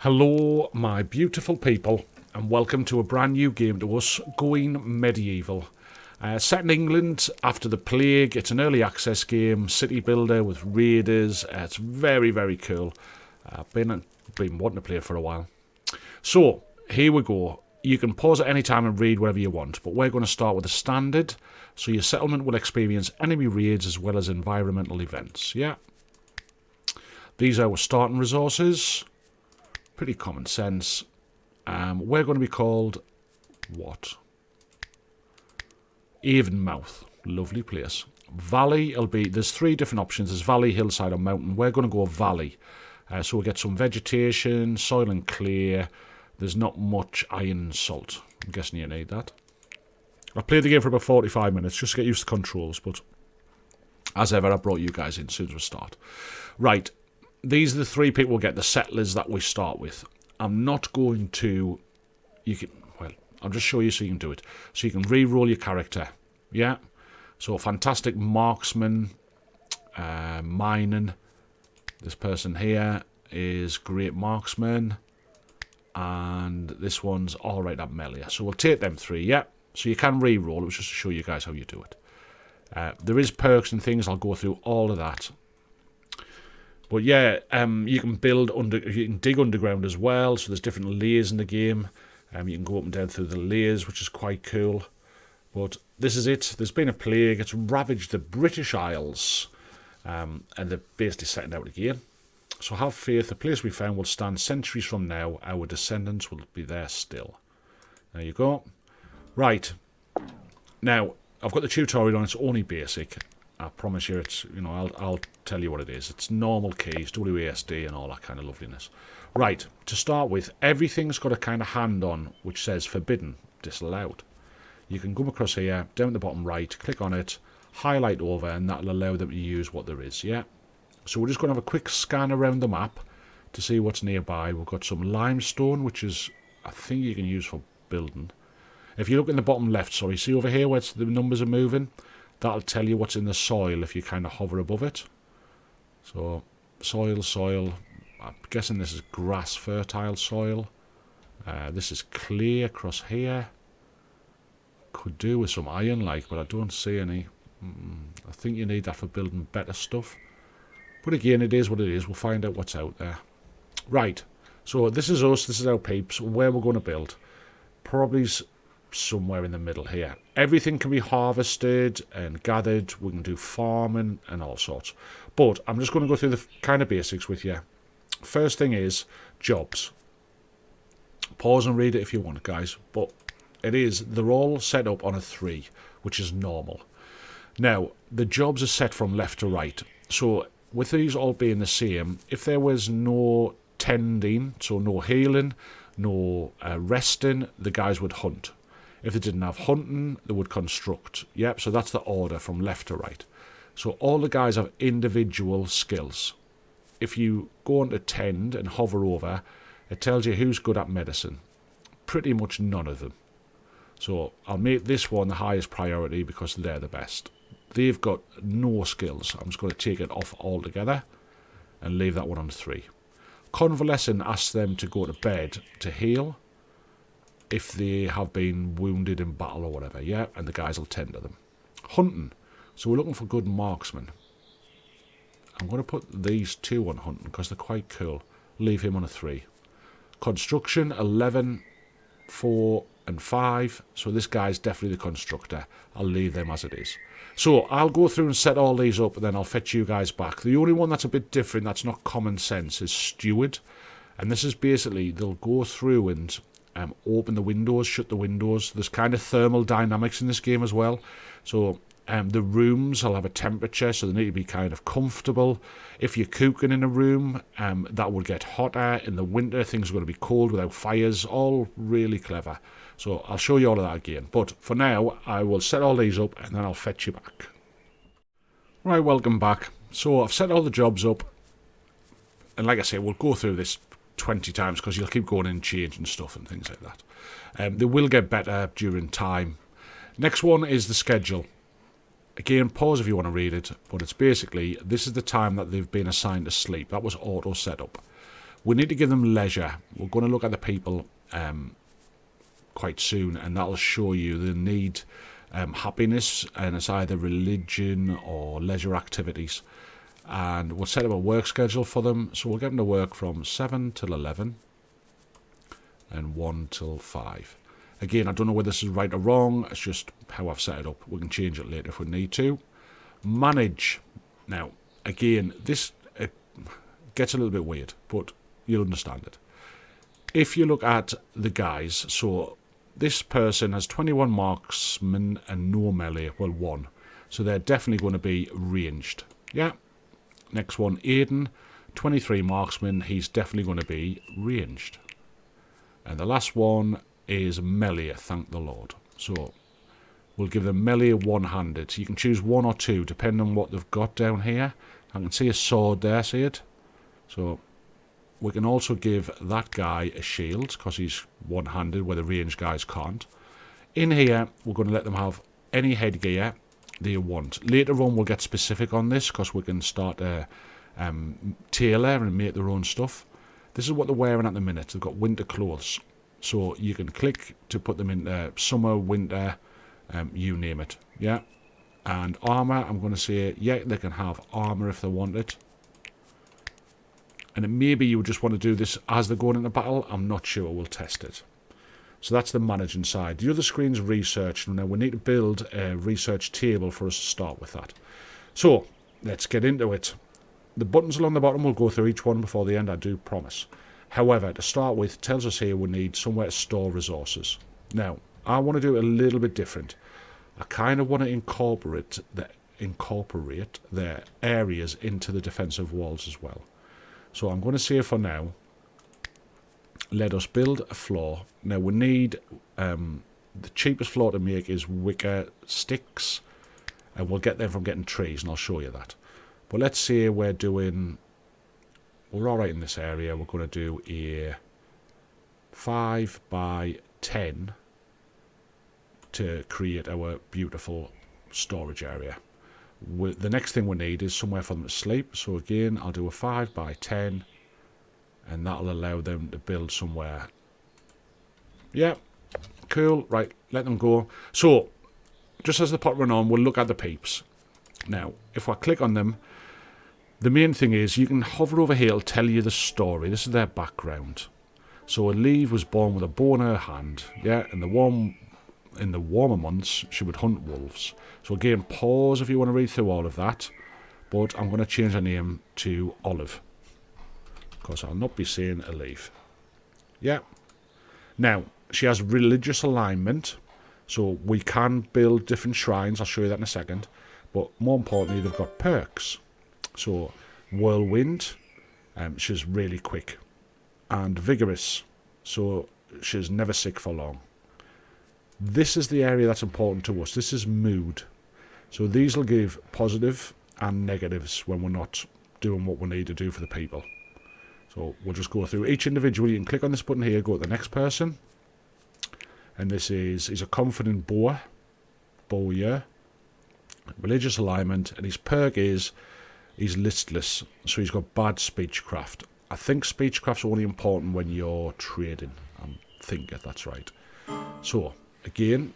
Hello, my beautiful people, and welcome to a brand new game to us, Going Medieval. Set in England after the plague. It's an early access game, city builder with raiders. It's very, very cool. I've been wanting to play it for a while. So, here we go. You can pause at any time and read whatever you want, but we're going to start with the standard. So your settlement will experience enemy raids as well as environmental events. Yeah. These are our starting resources. Pretty common sense. We're going to be called what? Avonmouth. Lovely place. Valley will be, there's three different options. There's valley, hillside or mountain. We're going to go valley. So we'll get some vegetation, soil and clay. There's not much iron and salt. I'm guessing you need that. I played the game for about 45 minutes just to get used to controls, but as ever, I brought you guys in as soon as we start. Right. These are the three people we'll get, the settlers that we start with. I'm not going to... I'll just show you so you can do it. So you can re-roll your character. Yeah? So, fantastic marksman, mining. This person here is great marksman. And this one's alright at melee. So we'll take them three, yeah? So you can re-roll. It was just to show you guys how you do it. There is perks and things. I'll go through all of that. But yeah, you can you can dig underground as well, so there's different layers in the game. You can go up and down through the layers, which is quite cool. But this is it. There's been a plague. It's ravaged the British Isles, and they're basically setting out again. So have faith. The place we found will stand centuries from now. Our descendants will be there still. There you go. Right. Now, I've got the tutorial on. It's only basic. I promise you, it's, I'll tell you what it is. It's normal keys, WASD, and all that kind of loveliness. Right, to start with, everything's got a kind of hand on which says forbidden, disallowed. You can come across here, down at the bottom right, click on it, highlight over, and that'll allow them to use what there is, yeah? So we're just going to have a quick scan around the map to see what's nearby. We've got some limestone, which is, I think you can use for building. If you look in the bottom left, see over here where the numbers are moving? That'll tell you what's in the soil if you kind of hover above it. So, soil. I'm guessing this is grass, fertile soil. This is clay across here. Could do with some iron, but I don't see any. I think you need that for building better stuff. But again, it is what it is. We'll find out what's out there. Right. So, this is us. This is our peeps. Where we're going to build. Probably somewhere in the middle here. Everything can be harvested and gathered. We can do farming and all sorts. But I'm just going to go through the kind of basics with you. First thing is jobs. Pause and read it if you want, guys. But they're all set up on a 3, which is normal. Now, the jobs are set from left to right. So, with these all being the same, if there was no tending, so no healing, no resting, the guys would hunt. If they didn't have hunting, they would construct. Yep, so that's the order from left to right. So all the guys have individual skills. If you go on to tend and hover over, it tells you who's good at medicine. Pretty much none of them. So I'll make this one the highest priority because they're the best. They've got no skills. I'm just going to take it off altogether and leave that one on 3. Convalescent asks them to go to bed to heal if they have been wounded in battle or whatever, yeah, and the guys will tend to them. Hunting. So we're looking for good marksmen. I'm going to put these 2 on hunting because they're quite cool. Leave him on a 3. Construction, 11, 4 and 5. So this guy's definitely the constructor. I'll leave them as it is. So I'll go through and set all these up and then I'll fetch you guys back. The only one that's a bit different, that's not common sense, is steward. And this is basically, they'll go through and open the windows, shut the windows. There's kind of thermal dynamics in this game as well. So the rooms will have a temperature, so they need to be kind of comfortable. If you're cooking in a room, that will get hotter. In the winter, things are going to be cold without fires. All really clever. So I'll show you all of that again. But for now, I will set all these up and then I'll fetch you back. Right, welcome back. So I've set all the jobs up. And like I say, we'll go through this 20 times because you'll keep going and changing stuff and things like that. They will get better during time. Next one is the schedule. Again, pause if you want to read it, but it's basically, this is the time that they've been assigned to sleep. That was auto setup. we need to give them leisure. We're going to look at the people quite soon, and that'll show you they need happiness, and it's either religion or leisure activities. And we'll set up a work schedule for them. So we'll get them to work from 7 till 11 and 1 till 5. Again, I don't know whether this is right or wrong. It's just how I've set it up. We can change it later if we need to. Manage. Now, again, this it gets a little bit weird, but you'll understand it. If you look at the guys, so this person has 21 marksmen and no melee, well, 1. So they're definitely going to be ranged. Yeah. Next one, Aiden, 23 marksmen. He's definitely going to be ranged. And the last one is melee, thank the Lord. So we'll give them melee one-handed. So you can choose 1 or 2, depending on what they've got down here. I can see a sword there, see it? So we can also give that guy a shield, because he's one-handed, where the ranged guys can't. In here, we're going to let them have any headgear they want. Later on, we'll get specific on this, because we can start to tailor and make their own stuff. This is what they're wearing at the minute. They've got winter clothes. So you can click to put them into summer, winter, you name it. Yeah. And armour, I'm going to say, yeah, they can have armour if they want it. And maybe you just want to do this as they're going into battle. I'm not sure. We'll test it. So that's the managing side. The other screen's research. Now we need to build a research table for us to start with that. So let's get into it. The buttons along the bottom, we'll go through each one before the end, I do promise. However, to start with, it tells us here we need somewhere to store resources. Now, I want to do it a little bit different. I kind of want to incorporate their areas into the defensive walls as well. So I'm going to say for now, let us build a floor. Now we need, the cheapest floor to make is wicker sticks, and we'll get them from getting trees, and I'll show you that. But let's say we're alright in this area. We're going to do a 5 by 10 to create our beautiful storage area. The next thing we need is somewhere for them to sleep. So again, I'll do a 5 by 10, and that'll allow them to build somewhere. Yeah, cool. Right, let them go. So, just as the pot run on, we'll look at the peeps. Now, if I click on them, the main thing is you can hover over here, it'll tell you the story. This is their background. So Aleve was born with a bow in her hand. Yeah, in the warmer months, she would hunt wolves. So again, pause if you want to read through all of that. But I'm going to change her name to Olive, because I'll not be saying Aleve. Yeah. Now, she has religious alignment. So we can build different shrines. I'll show you that in a second. But more importantly, they've got perks. So, Whirlwind, she's really quick. And Vigorous, so she's never sick for long. This is the area that's important to us. This is mood. So these will give positive and negatives when we're not doing what we need to do for the people. So we'll just go through each individual. You can click on this button here, go to the next person. And this is, he's a confident bowyer. Religious alignment, and his perk is he's listless, so he's got bad speechcraft. I think speechcraft's only important when you're trading. I think that's right. So, again,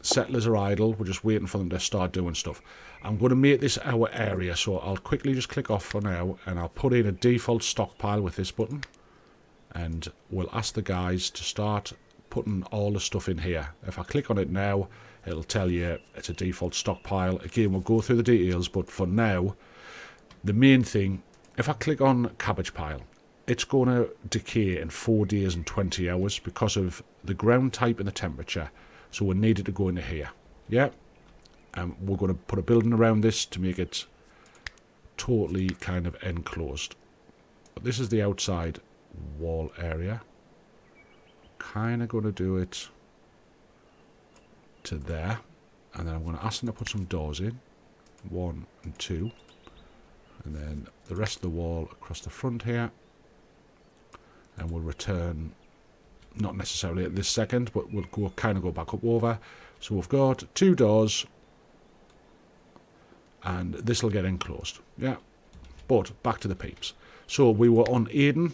settlers are idle. We're just waiting for them to start doing stuff. I'm going to make this our area, so I'll quickly just click off for now, and I'll put in a default stockpile with this button. And we'll ask the guys to start putting all the stuff in here. If I click on it now, it'll tell you it's a default stockpile. Again, we'll go through the details, but for now, the main thing, if I click on cabbage pile, it's going to decay in 4 days and 20 hours because of the ground type and the temperature. So we need it to go into here. Yeah. And we're going to put a building around this to make it totally kind of enclosed. But this is the outside wall area. Kind of going to do it to there, and then I'm going to ask them to put some doors in, 1 and 2, and then the rest of the wall across the front here, and we'll return, not necessarily at this second, but we'll kind of go back up over. So we've got 2 doors, and this will get enclosed. Yeah, but back to the peeps. So we were on Aiden.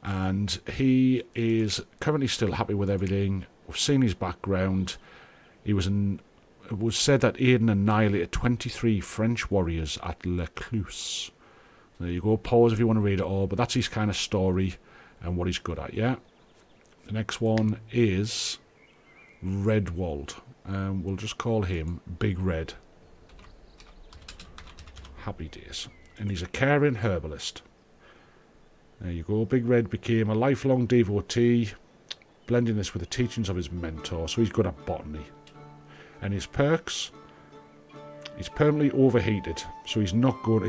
And he is currently still happy with everything. We've seen his background. It was said that Aidan annihilated 23 French warriors at Le Clous. There you go, pause if you want to read it all, but that's his kind of story and what he's good at, yeah? The next one is Red Walt. We'll just call him Big Red. Happy days. And he's a caring herbalist. There you go, Big Red became a lifelong devotee, blending this with the teachings of his mentor, so he's good at botany. And his perks, he's permanently overheated, so he's not good.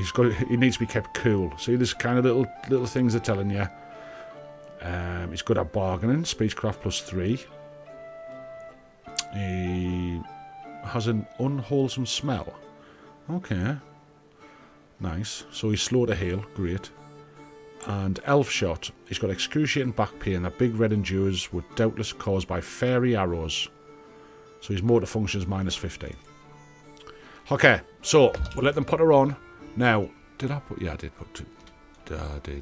He needs to be kept cool. See, this kind of little things they're telling you. He's good at bargaining, speechcraft +3. He has an unwholesome smell. Okay, nice. So he's slow to heal, great. And Elf Shot, he's got excruciating back pain that Big Red endures would doubtless caused by fairy arrows. So his motor function is -15. Okay, so we'll let them put her on. Now, did I put... Yeah, I did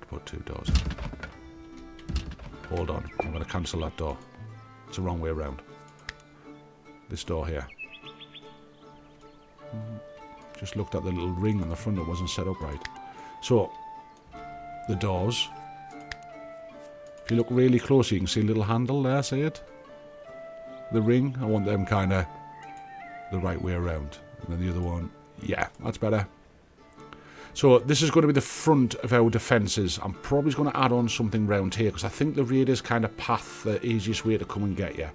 put two doors in. Hold on, I'm going to cancel that door. It's the wrong way around. This door here. Just looked at the little ring on the front that wasn't set up right. So... the doors. If you look really close, you can see a little handle there, see it? The ring, I want them kind of the right way around. And then the other one, yeah, that's better. So this is going to be the front of our defences. I'm probably going to add on something round here, because I think the raiders kind of path the easiest way to come and get you.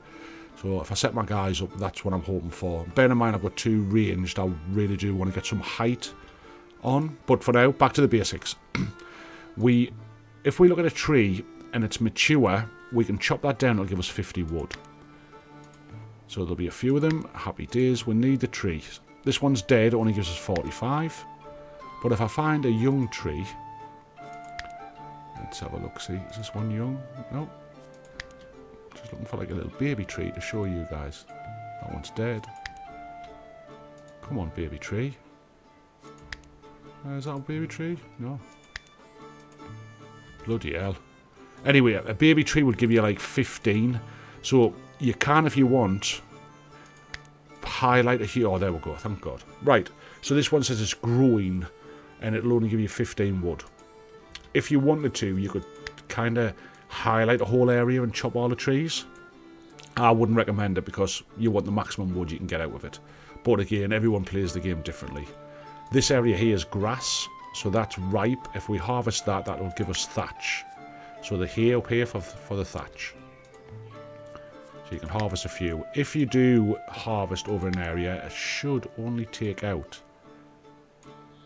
So if I set my guys up, that's what I'm hoping for. Bear in mind I've got 2 ranged. I really do want to get some height on. But for now, back to the basics. If we look at a tree and it's mature, we can chop that down. It'll give us 50 wood. So there'll be a few of them. Happy days. We need the tree. This one's dead. It only gives us 45. But if I find a young tree, let's have a look. See, is this one young? No. Just looking for like a little baby tree to show you guys. That one's dead. Come on, baby tree. Is that a baby tree? No. Bloody hell. Anyway, a baby tree would give you like 15. So you can, if you want, highlight it here. Oh, there we go. Thank God. Right. So this one says it's growing and it'll only give you 15 wood. If you wanted to, you could kind of highlight the whole area and chop all the trees. I wouldn't recommend it because you want the maximum wood you can get out of it. But again, everyone plays the game differently. This area here is grass. So that's ripe. If we harvest that, that will give us thatch. So the hay up here for the thatch. So you can harvest a few. If you do harvest over an area, it should only take out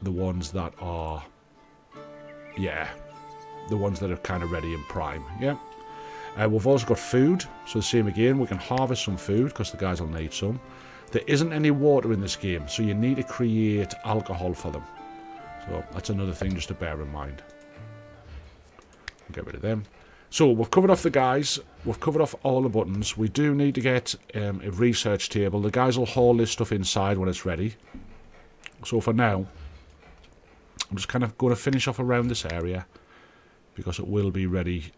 the ones that are, yeah, the ones that are kind of ready and prime. Yeah. We've also got food. So the same again, we can harvest some food because the guys will need some. There isn't any water in this game, so you need to create alcohol for them. So that's another thing just to bear in mind. Get rid of them. So we've covered off the guys. We've covered off all the buttons. We do need to get a research table. The guys will haul this stuff inside when it's ready. So for now, I'm just kind of going to finish off around this area because it will be ready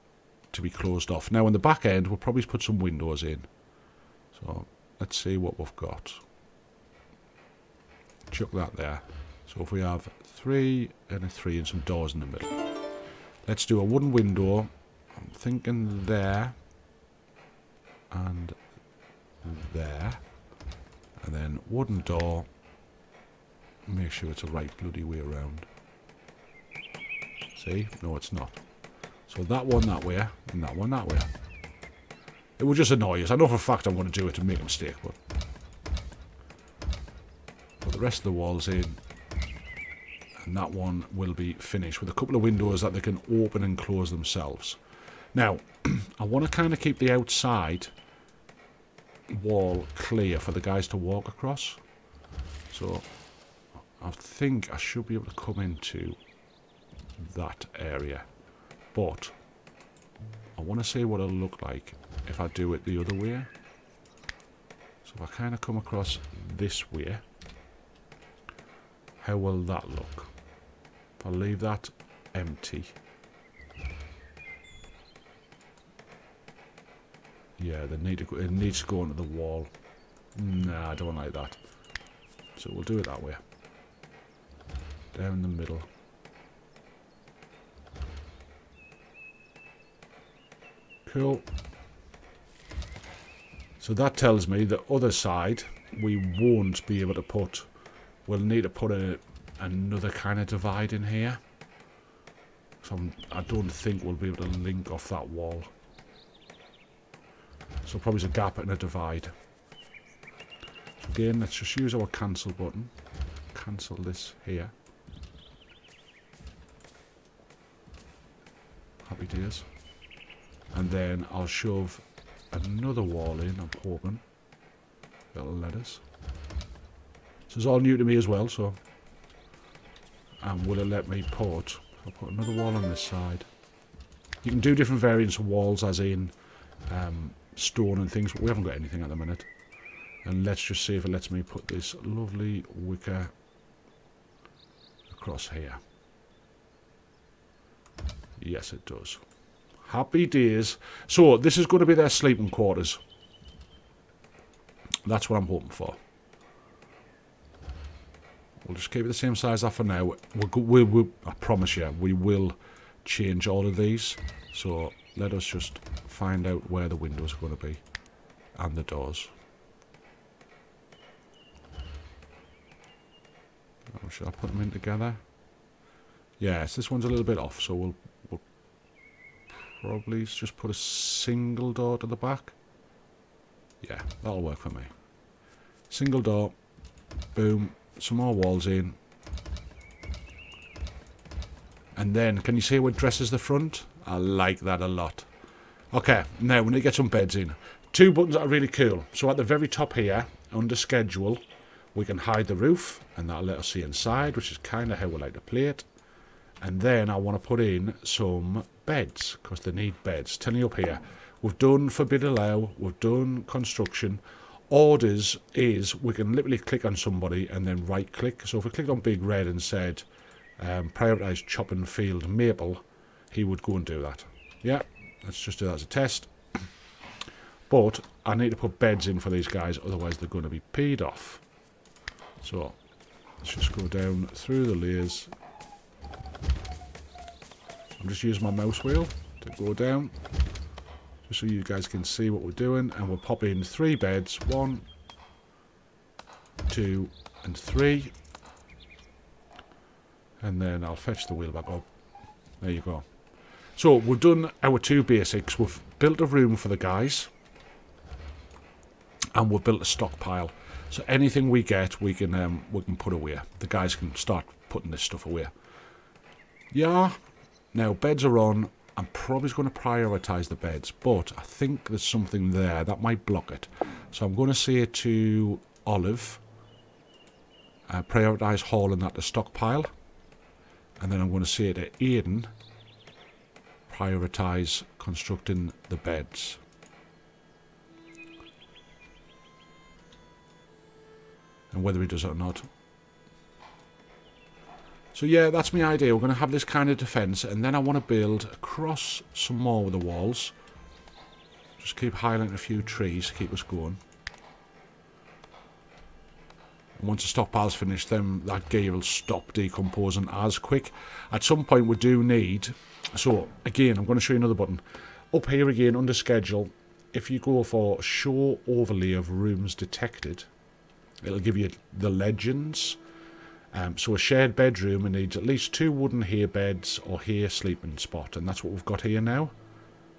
to be closed off. Now on the back end, we'll probably put some windows in. So let's see what we've got. Chuck that there. So if we have 3 and a 3 and some doors in the middle. Let's do a wooden window. I'm thinking there. And there. And then wooden door. Make sure it's the right bloody way around. See? No, it's not. So that one that way, and that one that way. It will just annoy us. I know for a fact I'm going to do it to make a mistake, but put the rest of the walls in. And that one will be finished with a couple of windows that they can open and close themselves. Now, I want to kind of keep the outside wall clear for the guys to walk across. So I think I should be able to come into that area. But I want to see what it'll look like if I do it the other way. So if I kind of come across this way, how will that look? If I leave that empty. Yeah, it needs to go onto the wall. Nah, I don't like that. So we'll do it that way. Down the middle. Cool. So that tells me the other side we won't be able to put. We'll need to put another kind of divide in here. So I don't think we'll be able to link off that wall. So probably a gap and a divide. So again, let's just use our cancel button. Cancel this here. Happy days. And then I'll shove another wall in, I'm hoping. That'll let us. This is all new to me as well, so. And will it let me put. I'll put another wall on this side. You can do different variants of walls, as in stone and things, but we haven't got anything at the minute. And let's just see if it lets me put this lovely wicker across here. Yes, it does. Happy days. So, this is going to be their sleeping quarters. That's what I'm hoping for. We'll just keep it the same size for now. I promise you, we will change all of these. So, let us just find out where the windows are going to be. And the doors. Oh, should I put them in together? Yes, this one's a little bit off, so we'll probably just put a single door to the back. Yeah, that'll work for me. Single door. Boom. Some more walls in. And then, can you see what dresses the front? I like that a lot. Okay, now we need to get some beds in. Two buttons that are really cool. So at the very top here, under schedule, we can hide the roof, and that'll let us see inside, which is kind of how we like to play it. And then I want to put in some beds, because they need beds. Telling you up here, we've done forbid allow, we've done construction. Orders is, we can literally click on somebody and then right click. So if we clicked on big red and said, prioritise chop and field maple, he would go and do that. Yeah, let's just do that as a test. But I need to put beds in for these guys, otherwise they're going to be peed off. So let's just go down through the layers. I'm just using my mouse wheel to go down, just so you guys can see what we're doing. And we'll pop in 3 beds. 1, 2, and 3. And then I'll fetch the wheel back up. There you go. So we've done our 2 basics. We've built a room for the guys. And we've built a stockpile. So anything we get, we can put away. The guys can start putting this stuff away. Yeah. Now, beds are on. I'm probably going to prioritise the beds, but I think there's something there that might block it. So I'm going to say to Olive, prioritise hauling that to stockpile. And then I'm going to say to Aidan, prioritise constructing the beds. And whether he does it or not. So yeah, that's my idea. We're going to have this kind of defence, and then I want to build across some more with the walls. Just keep highlighting a few trees to keep us going. And once the stockpile's finished, then that gear will stop decomposing as quick. At some point we do need... So, again, I'm going to show you another button. Up here again, under schedule, if you go for show overlay of rooms detected, it'll give you the legends. So a shared bedroom, it needs at least 2 wooden hay beds or hay sleeping spot, and that's what we've got here now.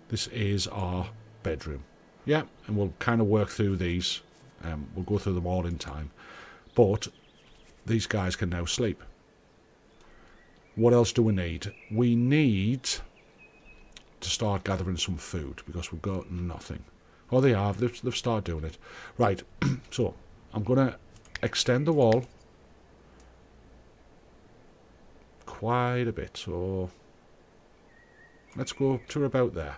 This is our bedroom. Yeah, and we'll kind of work through these. We'll go through them all in time. But these guys can now sleep. What else do we need? We need to start gathering some food, because we've got nothing. Oh, they have. They've started doing it. Right, so I'm going to extend the wall quite a bit, so let's go to about there.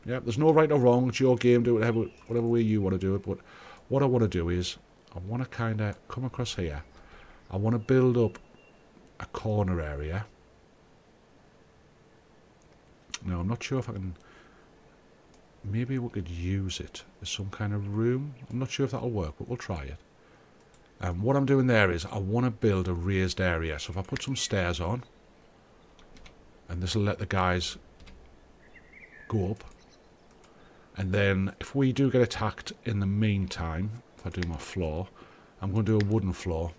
Yeah, there's no right or wrong. It's your game. Do it whatever way you want to do it. But what I want to do is I want to kind of come across here. I want to build up a corner area. Now, I'm not sure if I can... maybe we could use it as some kind of room. I'm not sure if that'll work, but we'll try it. And what I'm doing there is I want to build a raised area. So if I put some stairs on, and this will let the guys go up. And then if we do get attacked in the meantime, if I do my floor, I'm going to do a wooden floor.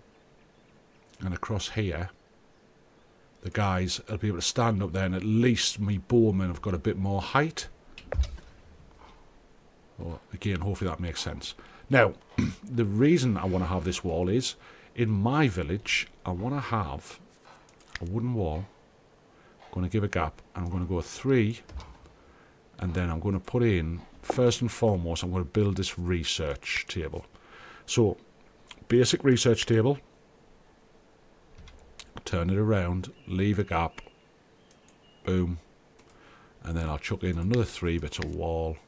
And across here, the guys will be able to stand up there, and at least me bowmen have got a bit more height. Well, again, hopefully that makes sense. Now, the reason I want to have this wall is, in my village, I want to have a wooden wall. I'm going to give a gap, and I'm going to go 3, and then I'm going to put in, first and foremost, I'm going to build this research table. So, basic research table, turn it around, leave a gap, boom, and then I'll chuck in another 3 bits of wall,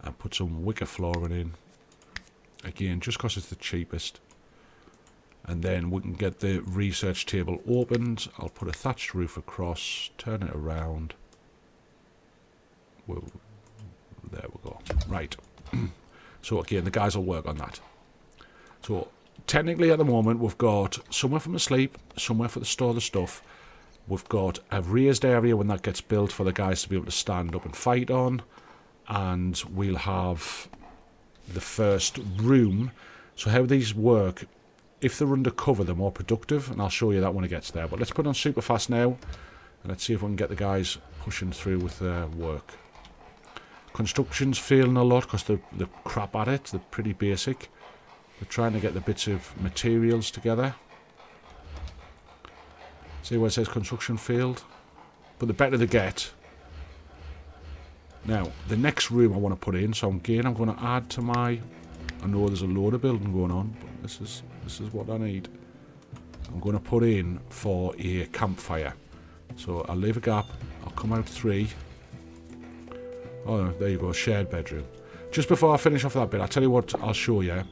and put some wicker flooring in, again just because it's the cheapest. And then we can get the research table opened. I'll put a thatched roof across, turn it around. Whoa. There we go. Right. So again, the guys will work on that. So technically at the moment we've got somewhere for them to sleep, somewhere for to store the stuff. We've got a raised area when that gets built for the guys to be able to stand up and fight on. And we'll have the first room. So how these work, if they're undercover, they're more productive, and I'll show you that when it gets there. But let's put on super fast now, and let's see if we can get the guys pushing through with their work. Construction's failing a lot because they're crap at it. They're pretty basic. They're trying to get the bits of materials together. See where it says construction failed? But the better they get. Now, the next room I want to put in, so again, I'm going to add to my... I know there's a load of building going on, but this is what I need. I'm going to put in for a campfire. So I'll leave a gap, I'll come out 3. Oh, there you go, shared bedroom. Just before I finish off that bit, I'll tell you what I'll show you.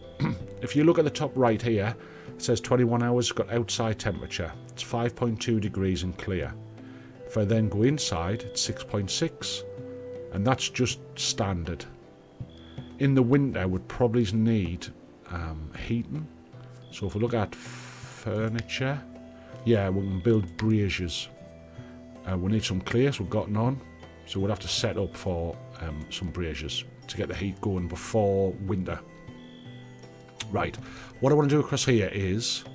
If you look at the top right here, it says 21 hours, it's got outside temperature. It's 5.2 degrees and clear. If I then go inside, it's 6.6. And that's just standard. In the winter, we'd probably need heating. So if we look at furniture, yeah, we can build braziers. We need some clay, so we've got none. So we'd have to set up for some braziers to get the heat going before winter. Right, what I want to do across here is,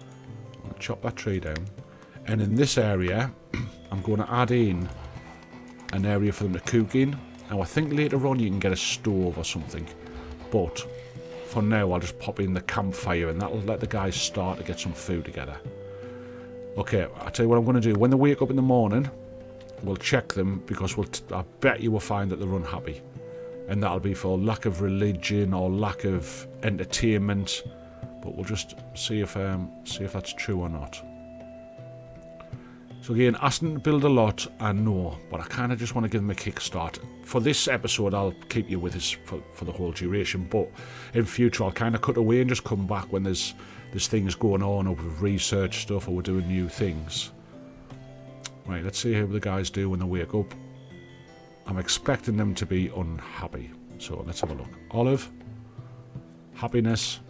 I'll chop that tree down, and in this area, I'm going to add in an area for them to cook in. Now I think later on you can get a stove or something, but for now I'll just pop in the campfire, and that'll let the guys start to get some food together. Okay, I'll tell you what I'm going to do. When they wake up in the morning, we'll check them, because I bet you will find that they're unhappy, and that'll be for lack of religion or lack of entertainment. But we'll just see if that's true or not. So again, asking to build a lot, I know, but I kind of just want to give them a kickstart. For this episode, I'll keep you with this for the whole duration, but in future, I'll kind of cut away and just come back when there's things going on, or with research stuff, or we're doing new things. Right, let's see how the guys do when they wake up. I'm expecting them to be unhappy. So let's have a look. Olive. Happiness.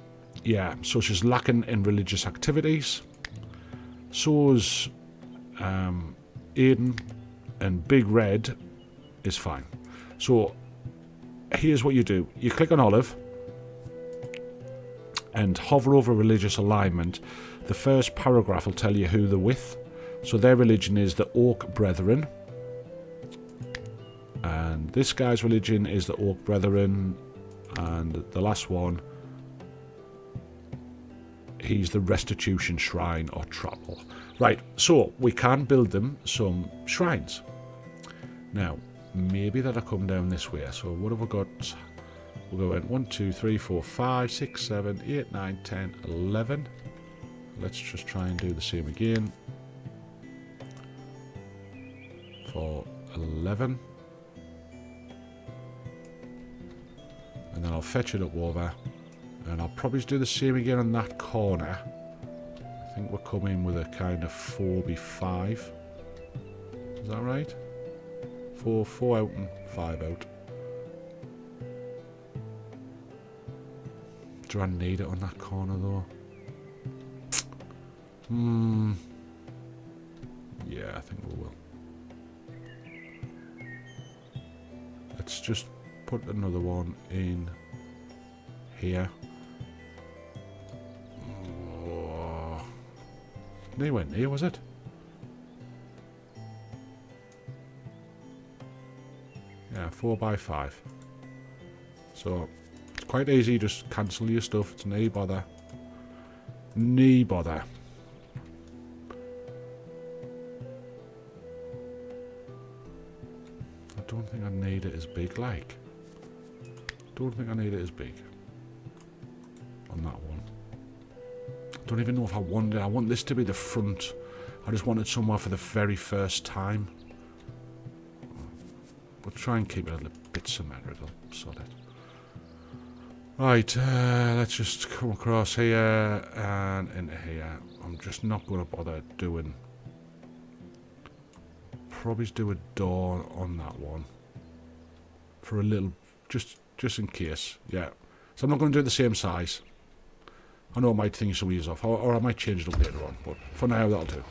Yeah, so she's lacking in religious activities. So's Aiden, and Big Red is fine. So here's what you do. You click on Olive and hover over religious alignment. The first paragraph will tell you who they're with. So their religion is the Oak Brethren, and this guy's religion is the Oak Brethren, and the last one, he's the Restitution Shrine or Chapel. Right, so we can build them some shrines. Now, maybe that'll come down this way. So what have we got? We'll go in 1, 2, 3, 4, 5, 6, 7, 8, 9, 10, 11. Let's just try and do the same again. For 11. And then I'll fetch it up over. And I'll probably do the same again on that corner. I think we're coming with a kind of 4x5. Is that right? 4 out and 5 out. Do I need it on that corner though? Yeah, I think we will. Let's just put another one in here. Oh. Nowhere near, was it? Yeah, 4 by 5. So it's quite easy, just cancel your stuff, it's no bother. No bother. I don't think I need it as big, like. Don't think I need it as big. On that one. I don't even know if I want it. I want this to be the front. I just want it somewhere for the very first time. We'll try and keep it a little bit symmetrical. Sort it. Right, let's just come across here and into here. I'm just not going to bother doing... Probably do a door on that one. For a little... Just in case, yeah. So I'm not going to do it the same size. I know I might think some of these off, or I might change it up later on, but for now that'll do.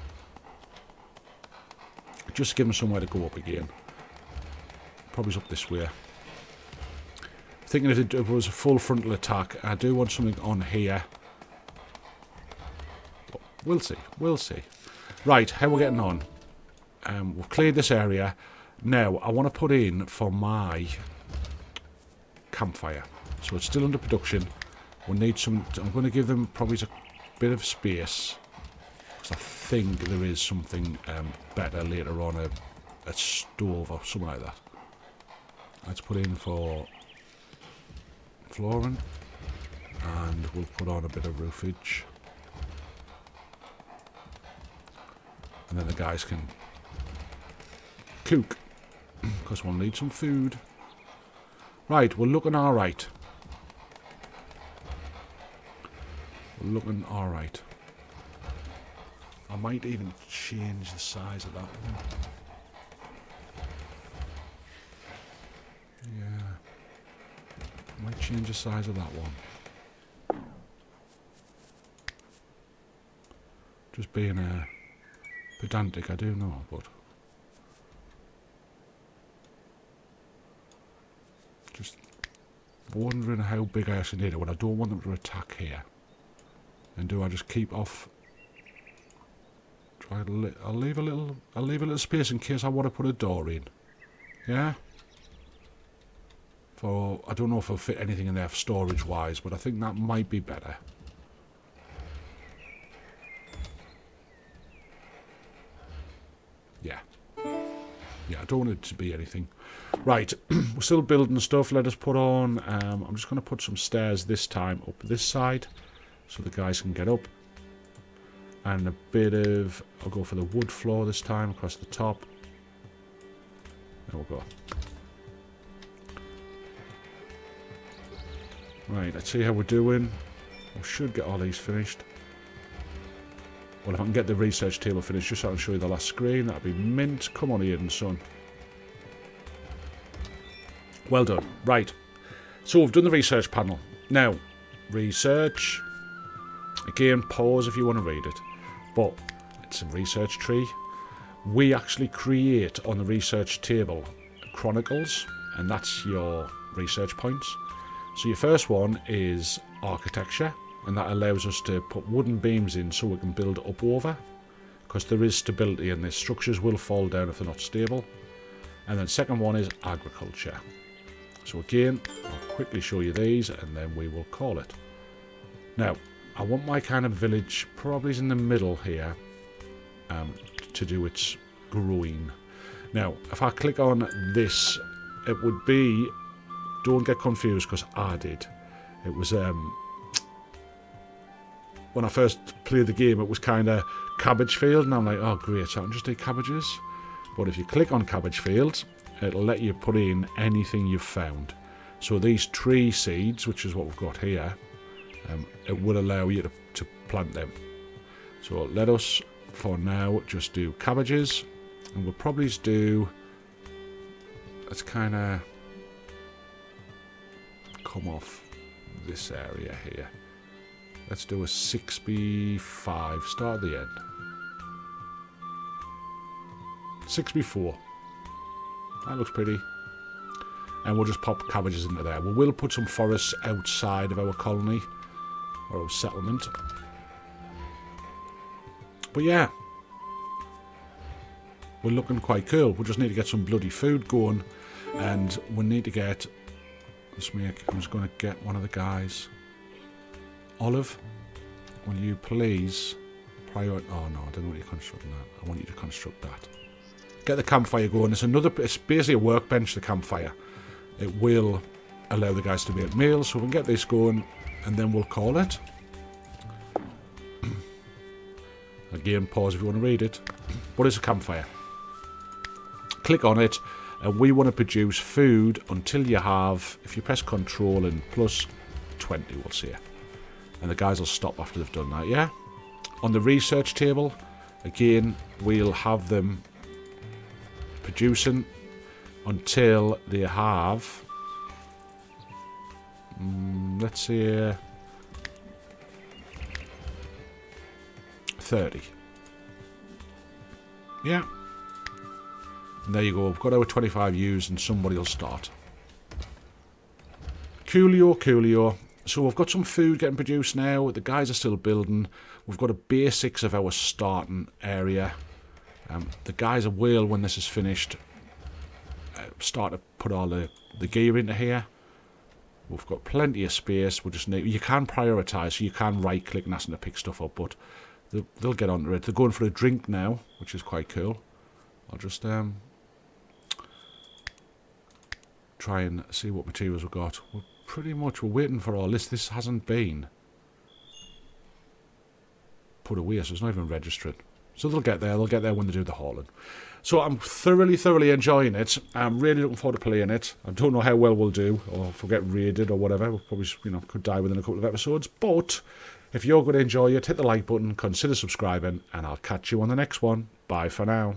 Just give them somewhere to go up again. Probably up this way. Thinking if it was a full frontal attack, I do want something on here. But we'll see, we'll see. Right, how we're getting on. We've cleared this area. Now, I want to put in for my campfire. So it's still under production. We'll need some... I'm going to give them probably a bit of space. Because I think there is something better later on, a stove or something like that. Let's put in for flooring. And we'll put on a bit of roofage. And then the guys can cook. Because we'll need some food. Right, we're looking alright. We're looking alright. I might even change the size of that one. Yeah. I might change the size of that one. Just being pedantic, I do know, but... Just wondering how big I actually need it when I don't want them to attack here. And do I just keep off? I'll leave a little space in case I want to put a door in. Yeah. For I don't know if I'll fit anything in there storage wise, but I think that might be better. Yeah. Yeah, I don't want it to be anything. Right, we're still building stuff. Let us put on... I'm just going to put some stairs this time up this side. So the guys can get up. And a bit of... I'll go for the wood floor this time across the top. There we go. Right, let's see how we're doing. We should get all these finished. Well, if I can get the research table finished, just so I can show you the last screen, that'd be mint. Come on, Eden, son. Well done. Right. So we've done the research panel. Now, research. Again, pause if you want to read it. But it's a research tree. We actually create on the research table chronicles, and that's your research points. So your first one is architecture, and that allows us to put wooden beams in so we can build up over, because there is stability in this. Structures will fall down if they're not stable. And then second one is agriculture. So again, I'll quickly show you these and then we will call it. Now, I want my kind of village probably in the middle here to do its growing. Now, if I click on this, it would be, don't get confused because I did. It was, when I first played the game, it was kind of cabbage field, and I'm like, oh great, so I can just do cabbages. But if you click on cabbage fields, it'll let you put in anything you've found. So these tree seeds, which is what we've got here, it would allow you to plant them. So let us, for now, just do cabbages, and we'll probably do let's kind of come off this area here. Let's do a 6B5, start at the end. 6B4. That looks pretty. And we'll just pop cabbages into there. We will put some forests outside of our colony, or our settlement. But yeah, we're looking quite cool. We just need to get some bloody food going, and we need to get, I'm just going to get one of the guys. Olive, will you please oh no, I don't want you constructing that. I want you to construct that. Get the campfire going. It's basically a workbench, the campfire. It will allow the guys to make meals, so we can get this going, and then we'll call it. Again, pause if you want to read it. But it's a campfire. Click on it, and we want to produce food until you have, if you press Control and plus 20, we'll see it. And the guys will stop after they've done that, yeah? On the research table, again, we'll have them producing until they have, let's say, 30. Yeah. And there you go. We've got our 25 used and somebody will start. Coolio, coolio. So we've got some food getting produced now. The guys are still building. We've got a basics of our starting area. The guys will, when this is finished, start to put all the gear into here. We've got plenty of space. We just need, you can prioritise, so you can right click and ask them to pick stuff up, but they'll get onto it. They're going for a drink now, which is quite cool. I'll just try and see what materials we've got. We're waiting for all this. This hasn't been put away, so it's not even registered. So they'll get there. They'll get there when they do the hauling. So I'm thoroughly enjoying it. I'm really looking forward to playing it. I don't know how well we'll do, or if we'll get raided or whatever. We'll probably, could die within a couple of episodes. But if you're going to enjoy it, hit the like button, consider subscribing, and I'll catch you on the next one. Bye for now.